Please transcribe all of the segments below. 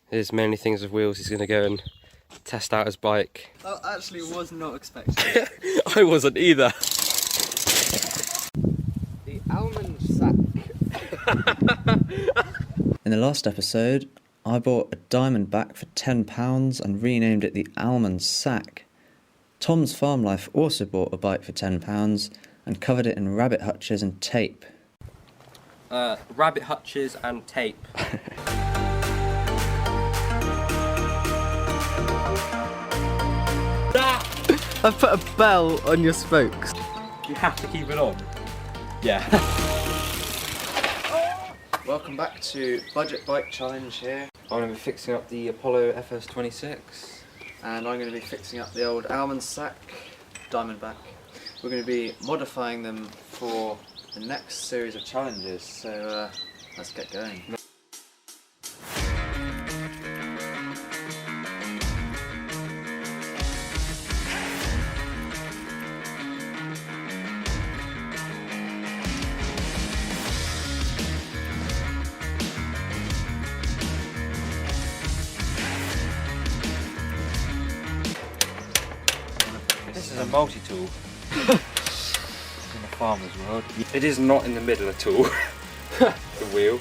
There's many things with wheels. He's going to go and test out his bike. That actually was not expected. I wasn't either. The almond sack. In the last episode, I bought a Diamondback for £10 and renamed it the Almond Sack. Tom's Farm Life also bought a bike for £10 and covered it in rabbit hutches and tape. Rabbit hutches and tape. I've put a bell on your spokes. You have to keep it on. Yeah. Welcome back to Budget Bike Challenge here. I'm going to be fixing up the Apollo FS26 and I'm going to be fixing up the old Almond Sack Diamondback. We're going to be modifying them for the next series of challenges, so let's get going. This is a multi-tool. In the farmer's world. It is not in the middle at all. The wheel.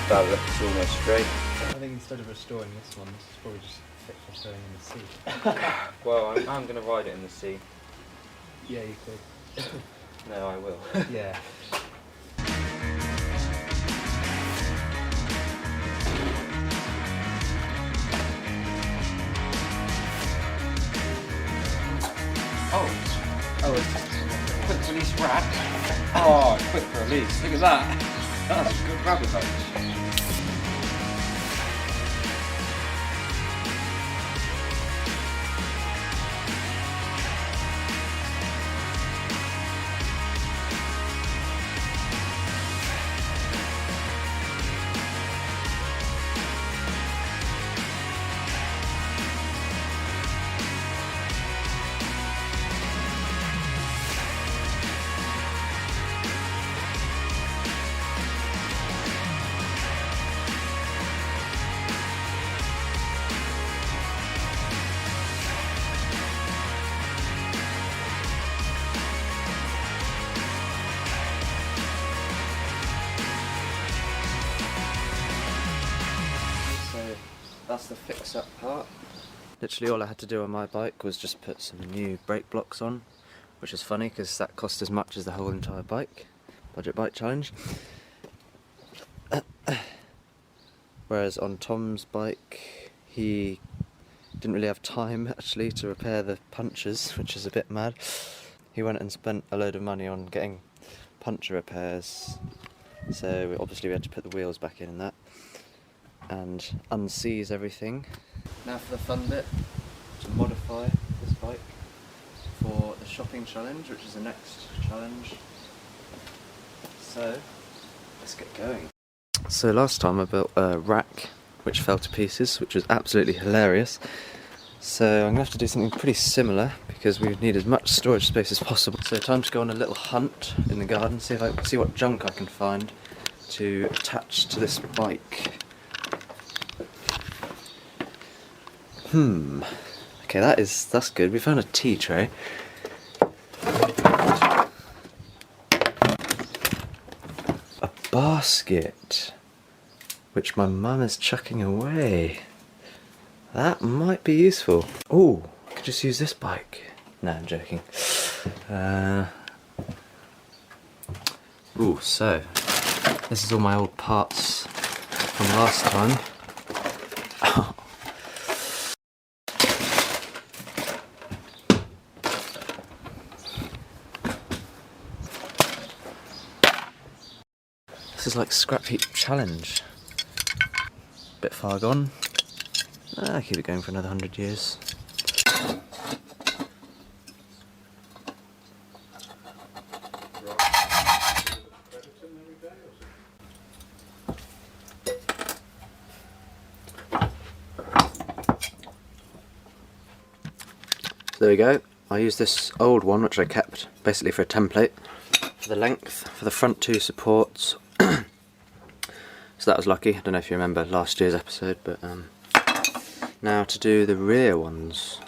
That looks almost straight. I think instead of restoring this one, this is probably just fit for throwing in the sea. Well, I'm going to ride it in the sea. Yeah, you could. No, I will. Yeah. Oh, it's quick release wrap. Oh, quick release. Look at that. That's a good rabbit hutch. That's the fix-up part. Literally all I had to do on my bike was just put some new brake blocks on, which is funny because that cost as much as the whole entire bike. Budget Bike Challenge. Whereas on Tom's bike, he didn't really have time actually to repair the punctures, which is a bit mad. He went and spent a load of money on getting puncture repairs, so obviously we had to put the wheels back in and that, and unseize everything. Now for the fun bit, to modify this bike for the shopping challenge, which is the next challenge. So, let's get going. So last time I built a rack which fell to pieces, which was absolutely hilarious. So I'm going to have to do something pretty similar because we need as much storage space as possible. So time to go on a little hunt in the garden, see what junk I can find to attach to this bike. Okay, that's good. We found a tea tray. A basket, which my mum is chucking away. That might be useful. Oh, I could just use this bike. No, I'm joking. So this is all my old parts from last time. This is like scrap heap challenge. Bit far gone. Keep it going for another 100 years. So there we go. I use this old one which I kept basically for a template for the length, for the front two supports. So that was lucky. I don't know if you remember last year's episode, but now to do the rear ones.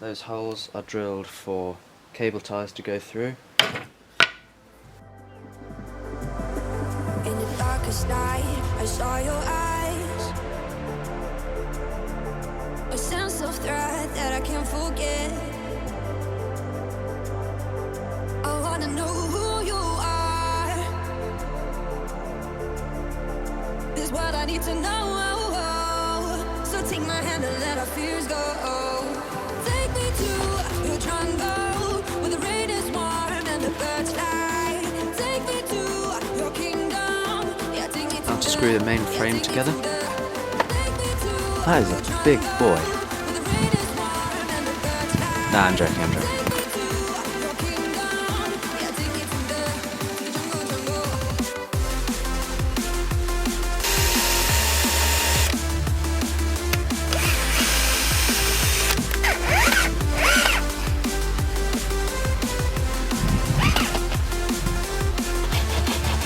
Those holes are drilled for cable ties to go through. In the darkest night, I saw your eyes. A sense of threat that I can't forget. I wanna know who you are. This is what I need to know. So take my hand and let our fears go. Take me to your jungle, where the rain is warm and the birds fly. Take me to your kingdom. Yeah, take me to How to screw the main frame together. That is a big boy. Nah, I'm joking, I'm joking.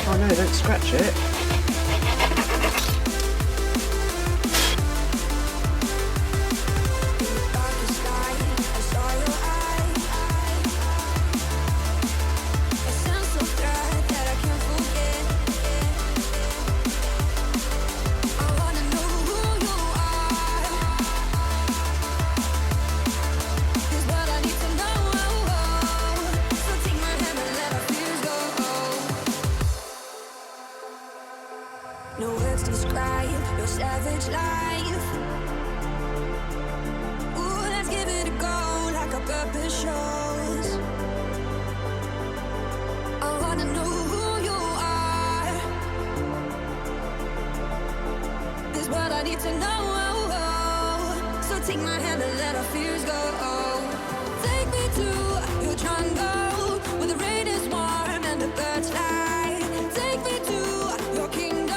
Oh no, don't scratch it. No words to describe your savage life. Ooh, let's give it a go like our purpose shows. I wanna know who you are. This is what I need to know. So take my hand and let our fears go. Take me to your jungle, where the rain is warm and the birds fly. Take me to your kingdom.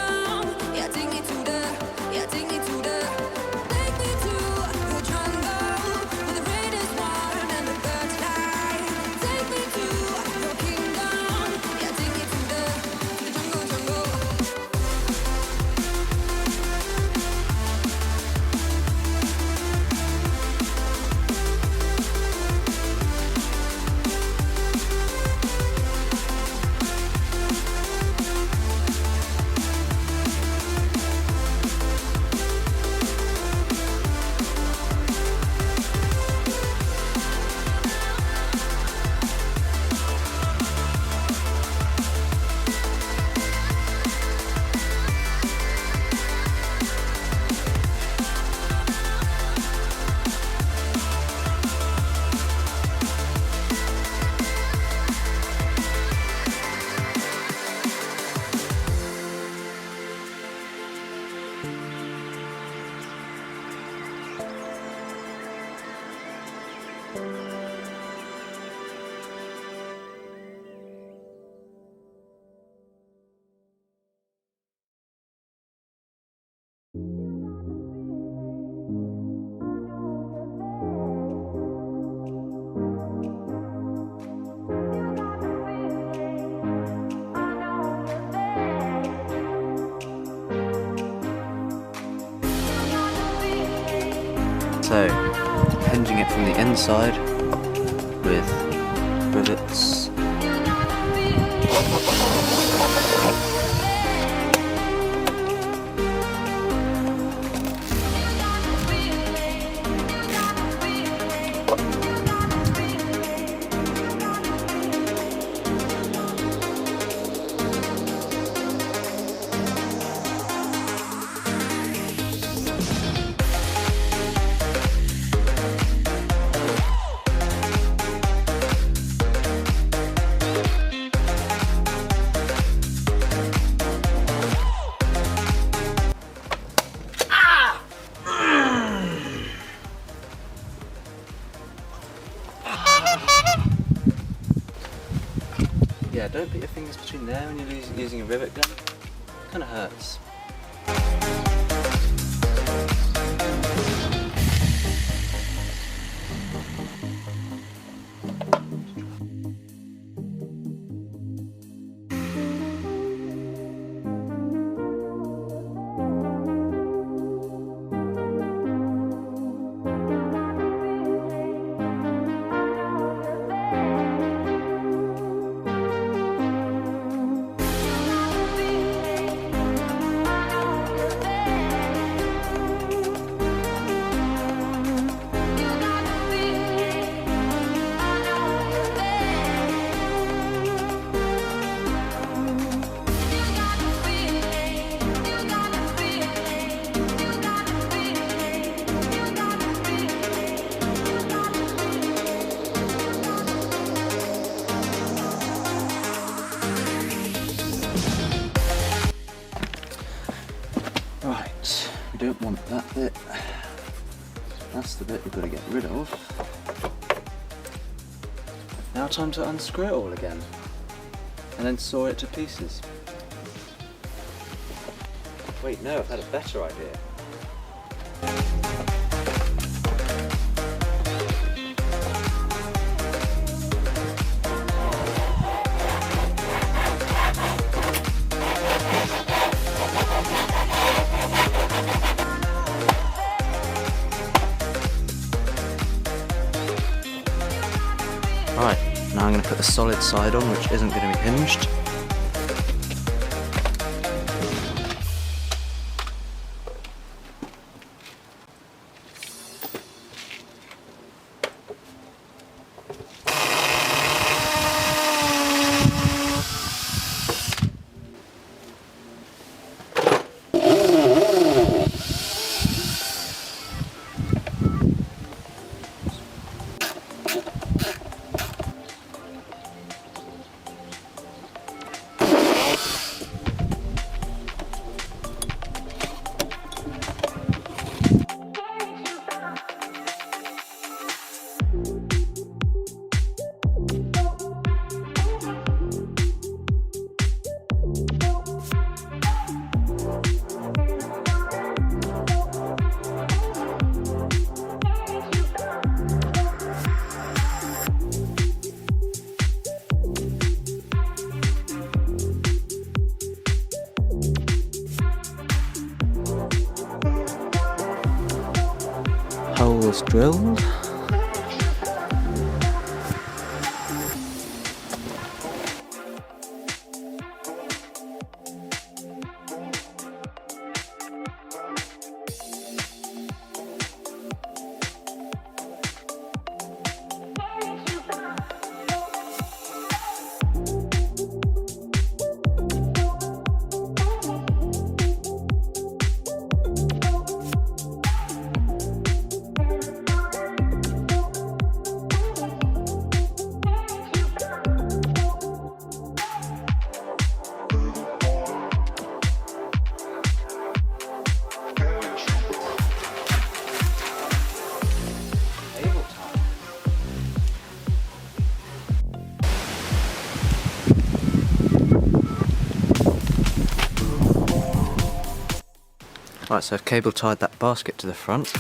So, hinging it from the inside with rivets. Yeah, don't put your fingers between there when you're using a rivet gun. Kind of hurts. Right, we don't want that bit. That's the bit we've got to get rid of. Now time to unscrew it all again and then saw it to pieces. Wait, no, I've had a better idea. Right, now I'm going to put the solid side on, which isn't going to be hinged. Holes drilled. Right, so I've cable tied that basket to the front.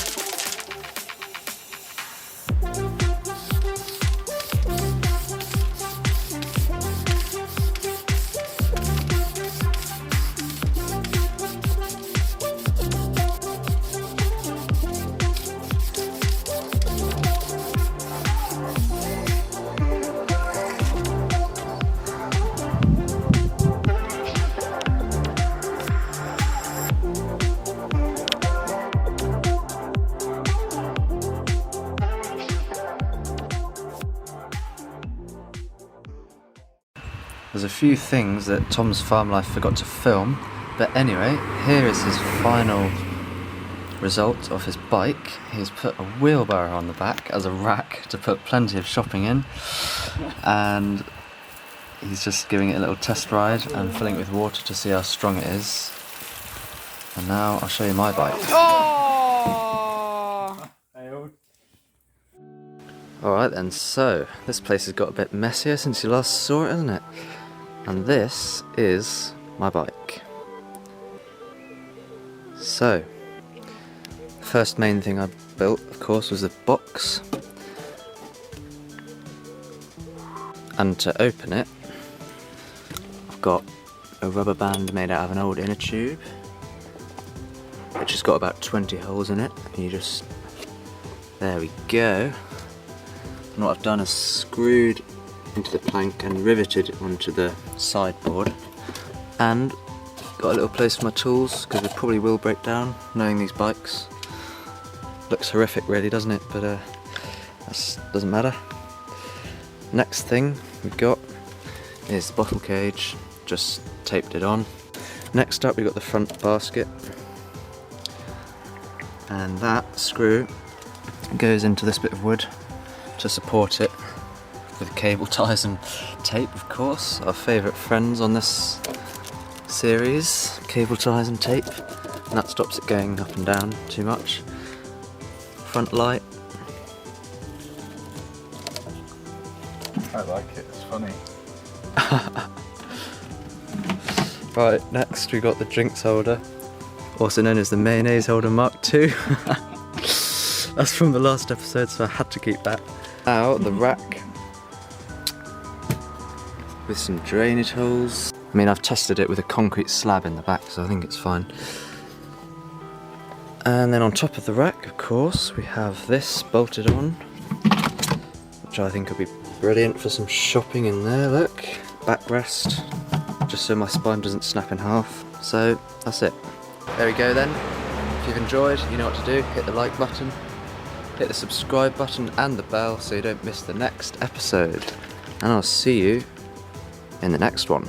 There's a few things that Tom's Farm Life forgot to film, but anyway, here is his final result of his bike. He's put a wheelbarrow on the back as a rack to put plenty of shopping in, and he's just giving it a little test ride and filling it with water to see how strong it is. And now I'll show you my bike. Alright then, so this place has got a bit messier since you last saw it, hasn't it? And this is my bike. So, the first main thing I built, of course, was the box. And to open it, I've got a rubber band made out of an old inner tube, which has got about 20 holes in it. And you just, there we go. And what I've done is screwed into the plank and riveted it onto the sideboard, and got a little place for my tools because they probably will break down, knowing these bikes. Looks horrific really, doesn't it? But that doesn't matter. Next thing we've got is the bottle cage, just taped it on. Next up we've got the front basket, and that screw goes into this bit of wood to support it, with cable ties and tape, of course, our favourite friends on this series, cable ties and tape, and that stops it going up and down too much. Front light. I like it, it's funny. Right, next we got the drinks holder, also known as the mayonnaise holder Mark II. That's from the last episode, so I had to keep that. Now the rack with some drainage holes. I mean, I've tested it with a concrete slab in the back, so I think it's fine. And then on top of the rack, of course, we have this bolted on, which I think would be brilliant for some shopping in there. Look, backrest, just so my spine doesn't snap in half. So that's it. There we go then. If you've enjoyed, you know what to do. Hit the like button, hit the subscribe button and the bell so you don't miss the next episode. And I'll see you in the next one.